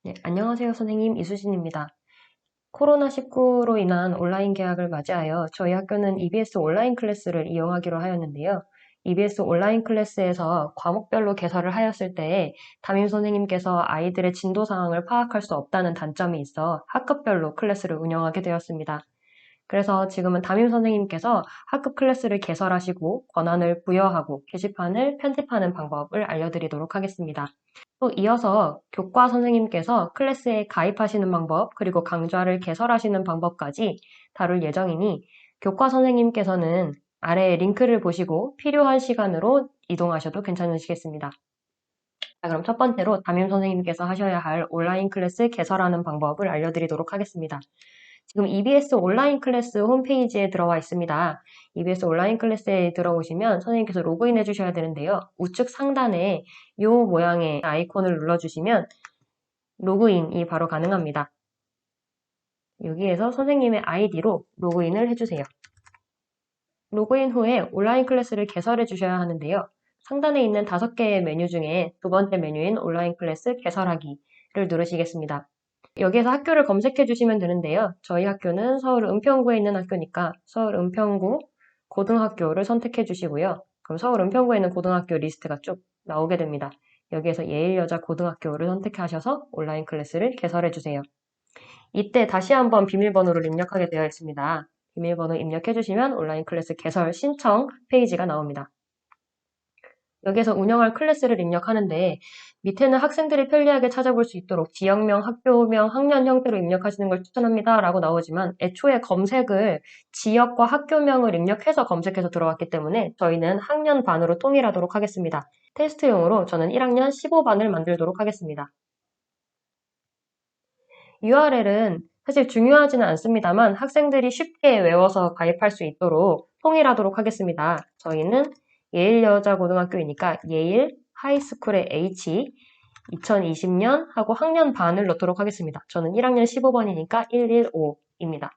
네, 안녕하세요, 선생님. 이수진입니다. 코로나19로 인한 온라인 개학을 맞이하여 저희 학교는 EBS 온라인 클래스를 이용하기로 하였는데요. EBS 온라인 클래스에서 과목별로 개설을 하였을 때에 담임 선생님께서 아이들의 진도 상황을 파악할 수 없다는 단점이 있어 학급별로 클래스를 운영하게 되었습니다. 그래서 지금은 담임 선생님께서 학급 클래스를 개설하시고 권한을 부여하고 게시판을 편집하는 방법을 알려드리도록 하겠습니다. 또 이어서 교과 선생님께서 클래스에 가입하시는 방법, 그리고 강좌를 개설하시는 방법까지 다룰 예정이니 교과 선생님께서는 아래의 링크를 보시고 필요한 시간으로 이동하셔도 괜찮으시겠습니다. 자, 그럼 첫 번째로 담임 선생님께서 하셔야 할 온라인 클래스 개설하는 방법을 알려드리도록 하겠습니다. 지금 EBS 온라인 클래스 홈페이지에 들어와 있습니다. EBS 온라인 클래스에 들어오시면 선생님께서 로그인 해주셔야 되는데요. 우측 상단에 이 모양의 아이콘을 눌러주시면 로그인이 바로 가능합니다. 여기에서 선생님의 아이디로 로그인을 해주세요. 로그인 후에 온라인 클래스를 개설해 주셔야 하는데요. 상단에 있는 5개의 메뉴 중에 두 번째 메뉴인 온라인 클래스 개설하기를 누르시겠습니다. 여기에서 학교를 검색해 주시면 되는데요. 저희 학교는 서울 은평구에 있는 학교니까 서울 은평구 고등학교를 선택해 주시고요. 그럼 서울 은평구에 있는 고등학교 리스트가 쭉 나오게 됩니다. 여기에서 예일여자고등학교를 선택하셔서 온라인 클래스를 개설해 주세요. 이때 다시 한번 비밀번호를 입력하게 되어 있습니다. 비밀번호 입력해 주시면 온라인 클래스 개설 신청 페이지가 나옵니다. 여기에서 운영할 클래스를 입력하는데 밑에는 학생들이 편리하게 찾아볼 수 있도록 지역명, 학교명, 학년 형태로 입력하시는 걸 추천합니다 라고 나오지만 애초에 검색을 지역과 학교명을 입력해서 검색해서 들어왔기 때문에 저희는 학년 반으로 통일하도록 하겠습니다. 테스트용으로 저는 1학년 15반을 만들도록 하겠습니다. URL은 사실 중요하지는 않습니다만 학생들이 쉽게 외워서 가입할 수 있도록 통일하도록 하겠습니다. 저희는 예일여자고등학교이니까 예일 하이스쿨의 H 2020년 하고 학년 반을 넣도록 하겠습니다. 저는 1학년 15번이니까 115입니다.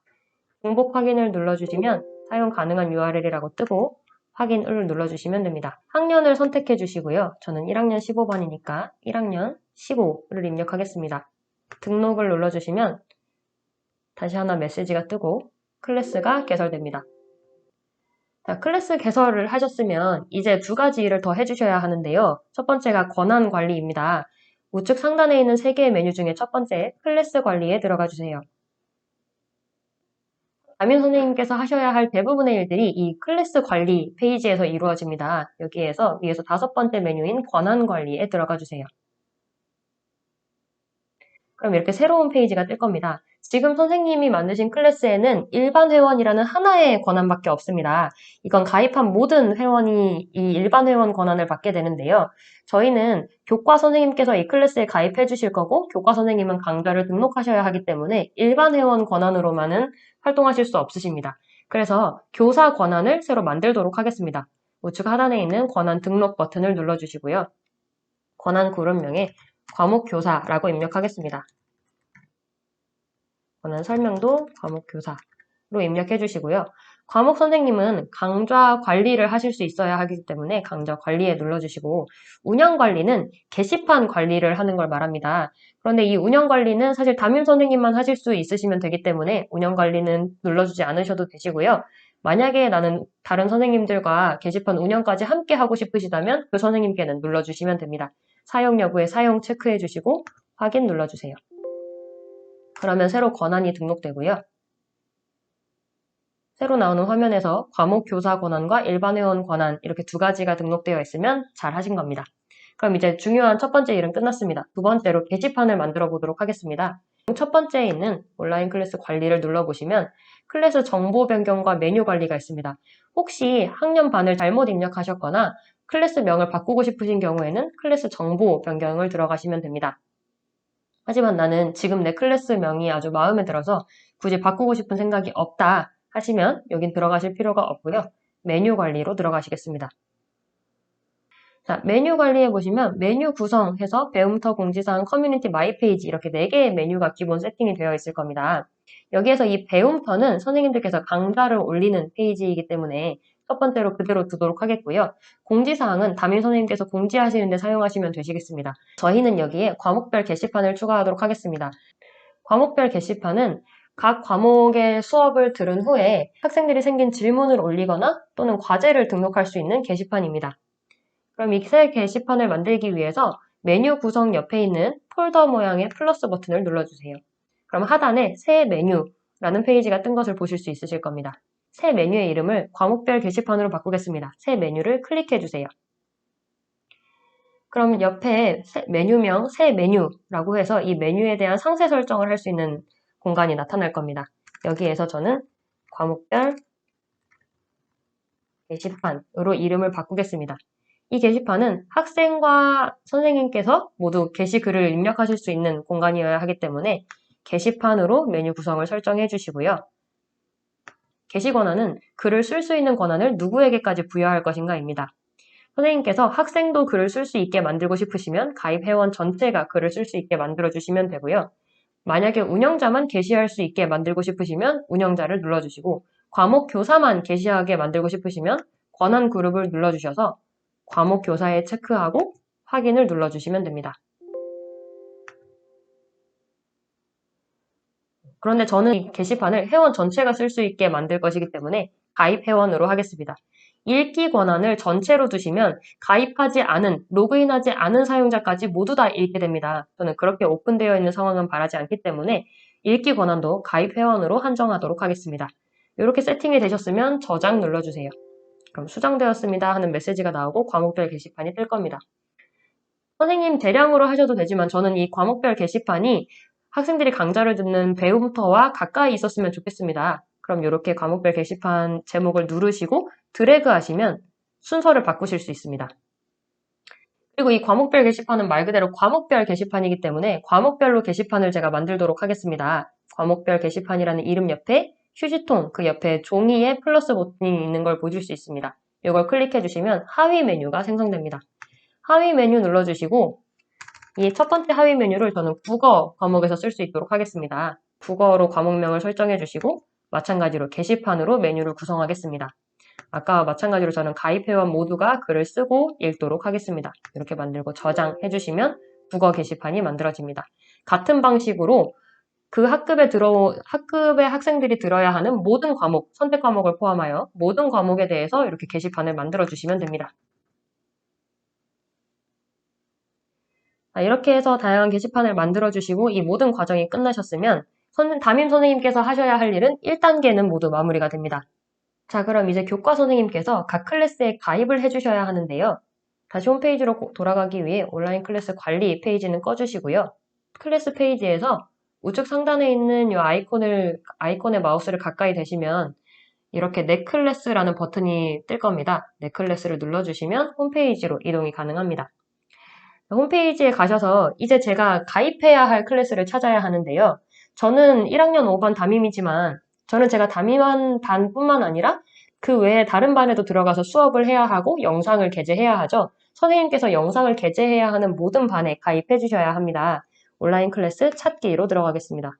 등록 확인을 눌러주시면 사용 가능한 URL이라고 뜨고 확인을 눌러주시면 됩니다. 학년을 선택해 주시고요. 저는 1학년 15번이니까 1학년 15를 입력하겠습니다. 등록을 눌러주시면 다시 하나 메시지가 뜨고 클래스가 개설됩니다. 자, 클래스 개설을 하셨으면 이제 두 가지 일을 더 해주셔야 하는데요. 첫 번째가 권한 관리입니다. 우측 상단에 있는 3개의 메뉴 중에 첫 번째 클래스 관리에 들어가 주세요. 담임 선생님께서 하셔야 할 대부분의 일들이 이 클래스 관리 페이지에서 이루어집니다. 여기에서 위에서 5번째 메뉴인 권한 관리에 들어가 주세요. 그럼 이렇게 새로운 페이지가 뜰 겁니다. 지금 선생님이 만드신 클래스에는 일반 회원이라는 하나의 권한밖에 없습니다. 이건 가입한 모든 회원이 이 일반 회원 권한을 받게 되는데요. 저희는 교과 선생님께서 이 클래스에 가입해 주실 거고 교과 선생님은 강좌를 등록하셔야 하기 때문에 일반 회원 권한으로만은 활동하실 수 없으십니다. 그래서 교사 권한을 새로 만들도록 하겠습니다. 우측 하단에 있는 권한 등록 버튼을 눌러주시고요. 권한 그룹명에 과목교사라고 입력하겠습니다. 권한 설명도 과목교사로 입력해 주시고요. 과목 선생님은 강좌 관리를 하실 수 있어야 하기 때문에 강좌 관리에 눌러주시고 운영 관리는 게시판 관리를 하는 걸 말합니다. 그런데 이 운영 관리는 사실 담임 선생님만 하실 수 있으시면 되기 때문에 운영 관리는 눌러주지 않으셔도 되시고요. 만약에 나는 다른 선생님들과 게시판 운영까지 함께 하고 싶으시다면 그 선생님께는 눌러주시면 됩니다. 사용 여부에 사용 체크해 주시고 확인 눌러주세요. 그러면 새로 권한이 등록되고요. 새로 나오는 화면에서 과목 교사 권한과 일반 회원 권한 이렇게 두 가지가 등록되어 있으면 잘 하신 겁니다. 그럼 이제 중요한 첫 번째 일은 끝났습니다. 두 번째로 게시판을 만들어 보도록 하겠습니다. 첫 번째에 있는 온라인 클래스 관리를 눌러보시면 클래스 정보 변경과 메뉴 관리가 있습니다. 혹시 학년 반을 잘못 입력하셨거나 클래스 명을 바꾸고 싶으신 경우에는 클래스 정보 변경을 들어가시면 됩니다. 하지만 나는 지금 내 클래스명이 아주 마음에 들어서 굳이 바꾸고 싶은 생각이 없다 하시면 여긴 들어가실 필요가 없고요. 메뉴 관리로 들어가시겠습니다. 자, 메뉴 관리해 보시면 메뉴 구성해서 배움터 공지사항 커뮤니티 마이 페이지 이렇게 4개의 메뉴가 기본 세팅이 되어 있을 겁니다. 여기에서 이 배움터는 선생님들께서 강좌를 올리는 페이지이기 때문에 첫 번째로 그대로 두도록 하겠고요. 공지사항은 담임 선생님께서 공지하시는 데 사용하시면 되시겠습니다. 저희는 여기에 과목별 게시판을 추가하도록 하겠습니다. 과목별 게시판은 각 과목의 수업을 들은 후에 학생들이 생긴 질문을 올리거나 또는 과제를 등록할 수 있는 게시판입니다. 그럼 이 새 게시판을 만들기 위해서 메뉴 구성 옆에 있는 폴더 모양의 플러스 버튼을 눌러주세요. 그럼 하단에 새 메뉴라는 페이지가 뜬 것을 보실 수 있으실 겁니다. 새 메뉴의 이름을 과목별 게시판으로 바꾸겠습니다. 새 메뉴를 클릭해주세요. 그럼 옆에 메뉴명 새 메뉴라고 해서 이 메뉴에 대한 상세 설정을 할 수 있는 공간이 나타날 겁니다. 여기에서 저는 과목별 게시판으로 이름을 바꾸겠습니다. 이 게시판은 학생과 선생님께서 모두 게시글을 입력하실 수 있는 공간이어야 하기 때문에 게시판으로 메뉴 구성을 설정해 주시고요. 게시 권한은 글을 쓸 수 있는 권한을 누구에게까지 부여할 것인가입니다. 선생님께서 학생도 글을 쓸 수 있게 만들고 싶으시면 가입 회원 전체가 글을 쓸 수 있게 만들어 주시면 되고요. 만약에 운영자만 게시할 수 있게 만들고 싶으시면 운영자를 눌러주시고 과목 교사만 게시하게 만들고 싶으시면 권한 그룹을 눌러주셔서 과목 교사에 체크하고 확인을 눌러주시면 됩니다. 그런데 저는 이 게시판을 회원 전체가 쓸 수 있게 만들 것이기 때문에 가입 회원으로 하겠습니다. 읽기 권한을 전체로 두시면 가입하지 않은, 로그인하지 않은 사용자까지 모두 다 읽게 됩니다. 저는 그렇게 오픈되어 있는 상황은 바라지 않기 때문에 읽기 권한도 가입 회원으로 한정하도록 하겠습니다. 이렇게 세팅이 되셨으면 저장 눌러주세요. 그럼 수정되었습니다 하는 메시지가 나오고 과목별 게시판이 뜰 겁니다. 선생님 대량으로 하셔도 되지만 저는 이 과목별 게시판이 학생들이 강좌를 듣는 배움터와 가까이 있었으면 좋겠습니다. 그럼 이렇게 과목별 게시판 제목을 누르시고 드래그 하시면 순서를 바꾸실 수 있습니다. 그리고 이 과목별 게시판은 말 그대로 과목별 게시판이기 때문에 과목별로 게시판을 제가 만들도록 하겠습니다. 과목별 게시판이라는 이름 옆에 휴지통, 그 옆에 종이에 플러스 버튼이 있는 걸 보실 수 있습니다. 이걸 클릭해 주시면 하위 메뉴가 생성됩니다. 하위 메뉴 눌러주시고 이 첫 번째 하위 메뉴를 저는 국어 과목에서 쓸 수 있도록 하겠습니다. 국어로 과목명을 설정해 주시고 마찬가지로 게시판으로 메뉴를 구성하겠습니다. 아까와 마찬가지로 저는 가입회원 모두가 글을 쓰고 읽도록 하겠습니다. 이렇게 만들고 저장해 주시면 국어 게시판이 만들어집니다. 같은 방식으로 그 학급의 학생들이 들어야 하는 모든 과목, 선택 과목을 포함하여 모든 과목에 대해서 이렇게 게시판을 만들어 주시면 됩니다. 이렇게 해서 다양한 게시판을 만들어주시고 이 모든 과정이 끝나셨으면 담임 선생님께서 하셔야 할 일은 1단계는 모두 마무리가 됩니다. 자, 그럼 이제 교과 선생님께서 각 클래스에 가입을 해주셔야 하는데요. 다시 홈페이지로 돌아가기 위해 온라인 클래스 관리 페이지는 꺼주시고요. 클래스 페이지에서 우측 상단에 있는 이 아이콘의 마우스를 가까이 대시면 이렇게 내 클래스라는 버튼이 뜰 겁니다. 내 클래스를 눌러주시면 홈페이지로 이동이 가능합니다. 홈페이지에 가셔서 이제 제가 가입해야 할 클래스를 찾아야 하는데요. 저는 1학년 5반 담임이지만 저는 제가 담임한 반뿐만 아니라 그 외에 다른 반에도 들어가서 수업을 해야 하고 영상을 게재해야 하죠. 선생님께서 영상을 게재해야 하는 모든 반에 가입해 주셔야 합니다. 온라인 클래스 찾기로 들어가겠습니다.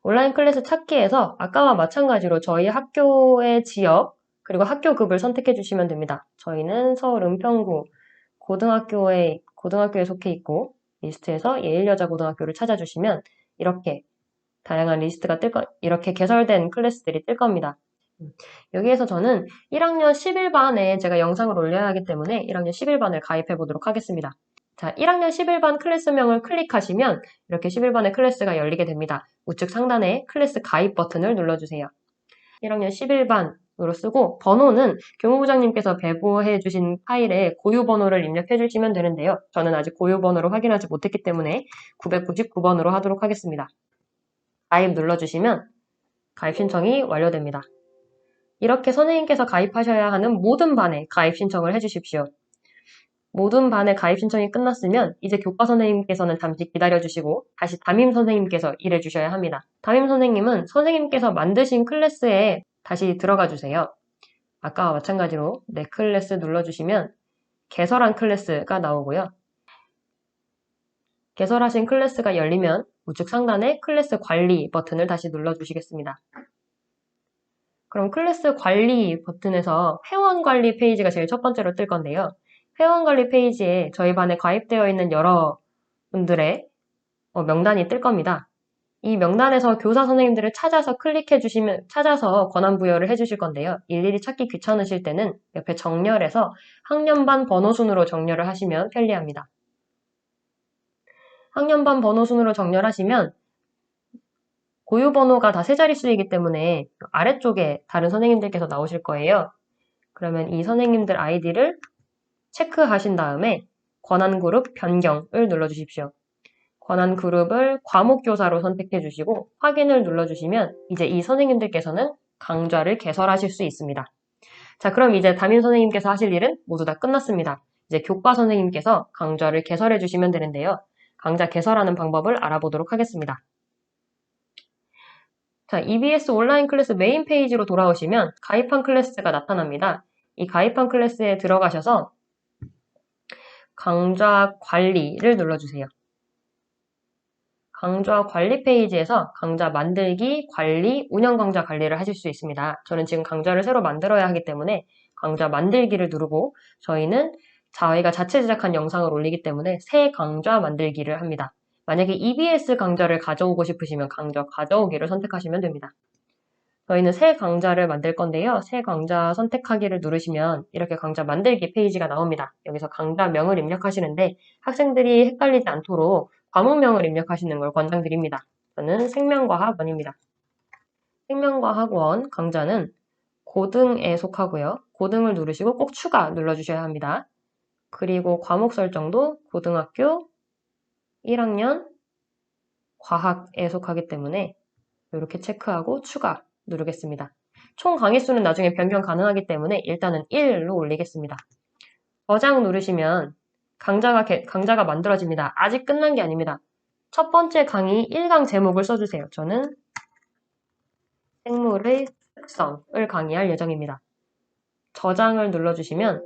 온라인 클래스 찾기에서 아까와 마찬가지로 저희 학교의 지역 그리고 학교급을 선택해 주시면 됩니다. 저희는 서울 은평구 고등학교에 속해 있고 리스트에서 예일여자고등학교를 찾아주시면 이렇게 다양한 리스트가 이렇게 개설된 클래스들이 뜰 겁니다. 여기에서 저는 1학년 11반에 제가 영상을 올려야 하기 때문에 1학년 11반을 가입해 보도록 하겠습니다. 자, 1학년 11반 클래스명을 클릭하시면 이렇게 11반의 클래스가 열리게 됩니다. 우측 상단에 클래스 가입 버튼을 눌러주세요. 1학년 11반으로 쓰고 번호는 교무부장님께서 배부해 주신 파일에 고유 번호를 입력해 주시면 되는데요. 저는 아직 고유 번호를 확인하지 못했기 때문에 999번으로 하도록 하겠습니다. 가입 눌러주시면 가입 신청이 완료됩니다. 이렇게 선생님께서 가입하셔야 하는 모든 반에 가입 신청을 해주십시오. 모든 반의 가입 신청이 끝났으면 이제 교과 선생님께서는 잠시 기다려주시고 다시 담임 선생님께서 일해주셔야 합니다. 담임 선생님은 선생님께서 만드신 클래스에 다시 들어가 주세요. 아까와 마찬가지로 내 클래스 눌러주시면 개설한 클래스가 나오고요. 개설하신 클래스가 열리면 우측 상단에 클래스 관리 버튼을 다시 눌러주시겠습니다. 그럼 클래스 관리 버튼에서 회원 관리 페이지가 제일 첫 번째로 뜰 건데요. 회원 관리 페이지에 저희 반에 가입되어 있는 여러분들의 명단이 뜰 겁니다. 이 명단에서 교사 선생님들을 찾아서 클릭해 주시면, 찾아서 권한 부여를 해 주실 건데요. 일일이 찾기 귀찮으실 때는 옆에 정렬해서 학년반 번호 순으로 정렬을 하시면 편리합니다. 학년반 번호 순으로 정렬하시면 고유 번호가 다 세 자릿수이기 때문에 아래쪽에 다른 선생님들께서 나오실 거예요. 그러면 이 선생님들 아이디를 체크하신 다음에 권한 그룹 변경을 눌러주십시오. 권한 그룹을 과목교사로 선택해 주시고 확인을 눌러주시면 이제 이 선생님들께서는 강좌를 개설하실 수 있습니다. 자, 그럼 이제 담임 선생님께서 하실 일은 모두 다 끝났습니다. 이제 교과 선생님께서 강좌를 개설해 주시면 되는데요. 강좌 개설하는 방법을 알아보도록 하겠습니다. 자, EBS 온라인 클래스 메인 페이지로 돌아오시면 가입한 클래스가 나타납니다. 이 가입한 클래스에 들어가셔서 강좌 관리를 눌러주세요. 강좌 관리 페이지에서 강좌 만들기, 관리, 운영 강좌 관리를 하실 수 있습니다. 저는 지금 강좌를 새로 만들어야 하기 때문에 강좌 만들기를 누르고 저희가 자체 제작한 영상을 올리기 때문에 새 강좌 만들기를 합니다. 만약에 EBS 강좌를 가져오고 싶으시면 강좌 가져오기를 선택하시면 됩니다. 저희는 새 강좌를 만들 건데요. 새 강좌 선택하기를 누르시면 이렇게 강좌 만들기 페이지가 나옵니다. 여기서 강좌명을 입력하시는데 학생들이 헷갈리지 않도록 과목명을 입력하시는 걸 권장드립니다. 저는 생명과학원입니다. 생명과학원 강좌는 고등에 속하고요. 고등을 누르시고 꼭 추가 눌러주셔야 합니다. 그리고 과목 설정도 고등학교 1학년 과학에 속하기 때문에 이렇게 체크하고 추가 누르겠습니다. 총 강의 수는 나중에 변경 가능하기 때문에 일단은 1로 올리겠습니다. 저장 누르시면 강좌가 만들어집니다. 아직 끝난 게 아닙니다. 첫 번째 강의 1강 제목을 써주세요. 저는 생물의 특성을 강의할 예정입니다. 저장을 눌러주시면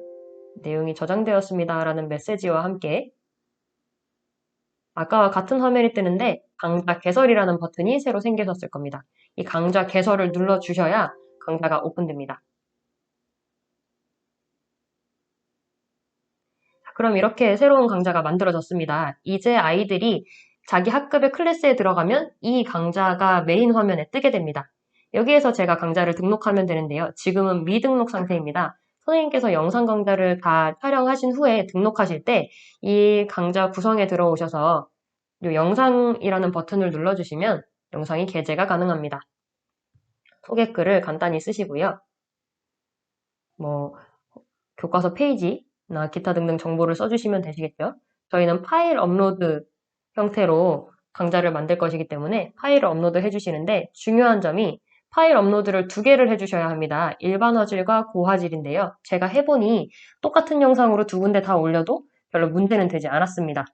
내용이 저장되었습니다 라는 메시지와 함께 아까와 같은 화면이 뜨는데 강좌 개설이라는 버튼이 새로 생겨졌을 겁니다. 이 강좌 개설을 눌러주셔야 강좌가 오픈됩니다. 그럼 이렇게 새로운 강좌가 만들어졌습니다. 이제 아이들이 자기 학급의 클래스에 들어가면 이 강좌가 메인 화면에 뜨게 됩니다. 여기에서 제가 강좌를 등록하면 되는데요. 지금은 미등록 상태입니다. 선생님께서 영상 강좌를 다 촬영하신 후에 등록하실 때 이 강좌 구성에 들어오셔서 이 영상이라는 버튼을 눌러주시면 영상이 게재가 가능합니다. 소개글을 간단히 쓰시고요. 교과서 페이지나 기타 등등 정보를 써주시면 되시겠죠. 저희는 파일 업로드 형태로 강좌를 만들 것이기 때문에 파일을 업로드 해주시는데 중요한 점이 파일 업로드를 2개를 해주셔야 합니다. 일반 화질과 고화질인데요. 제가 해보니 똑같은 영상으로 2군데 다 올려도 별로 문제는 되지 않았습니다.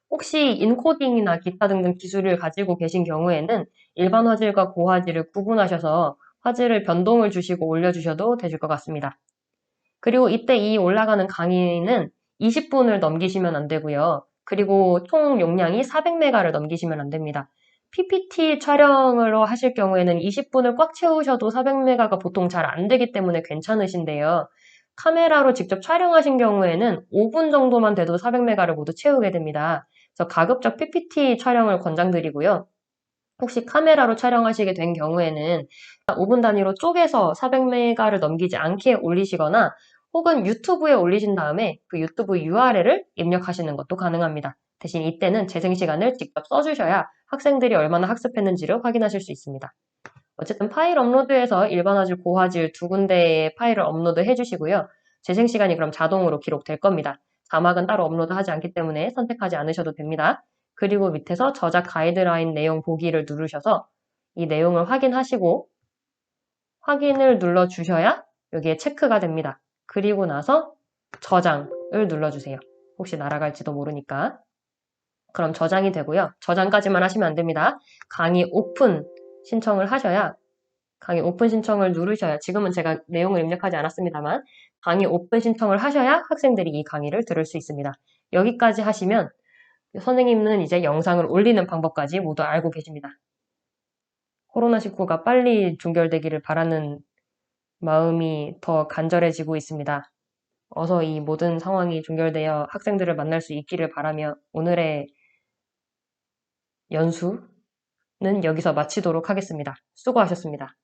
혹시 인코딩이나 기타 등등 기술을 가지고 계신 경우에는 일반 화질과 고화질을 구분하셔서 화질을 변동을 주시고 올려주셔도 되실 것 같습니다. 그리고 이때 이 올라가는 강의는 20분을 넘기시면 안 되고요. 그리고 총 용량이 400메가를 넘기시면 안 됩니다. PPT 촬영을 하실 경우에는 20분을 꽉 채우셔도 400메가가 보통 잘 안 되기 때문에 괜찮으신데요. 카메라로 직접 촬영하신 경우에는 5분 정도만 돼도 400메가를 모두 채우게 됩니다. 그래서 가급적 PPT 촬영을 권장드리고요. 혹시 카메라로 촬영하시게 된 경우에는 5분 단위로 쪼개서 400메가를 넘기지 않게 올리시거나 혹은 유튜브에 올리신 다음에 그 유튜브 URL을 입력하시는 것도 가능합니다. 대신 이때는 재생 시간을 직접 써주셔야 학생들이 얼마나 학습했는지를 확인하실 수 있습니다. 어쨌든 파일 업로드에서 일반 화질, 고화질 2군데의 파일을 업로드 해주시고요. 재생 시간이 그럼 자동으로 기록될 겁니다. 자막은 따로 업로드하지 않기 때문에 선택하지 않으셔도 됩니다. 그리고 밑에서 저작 가이드라인 내용 보기를 누르셔서 이 내용을 확인하시고 확인을 눌러주셔야 여기에 체크가 됩니다. 그리고 나서 저장을 눌러주세요. 혹시 날아갈지도 모르니까. 그럼 저장이 되고요. 저장까지만 하시면 안 됩니다. 강의 오픈 신청을 하셔야 강의 오픈 신청을 누르셔야 지금은 제가 내용을 입력하지 않았습니다만 강의 오픈 신청을 하셔야 학생들이 이 강의를 들을 수 있습니다. 여기까지 하시면 선생님은 이제 영상을 올리는 방법까지 모두 알고 계십니다. 코로나19가 빨리 종결되기를 바라는 마음이 더 간절해지고 있습니다. 어서 이 모든 상황이 종결되어 학생들을 만날 수 있기를 바라며 오늘의 연수는 여기서 마치도록 하겠습니다. 수고하셨습니다.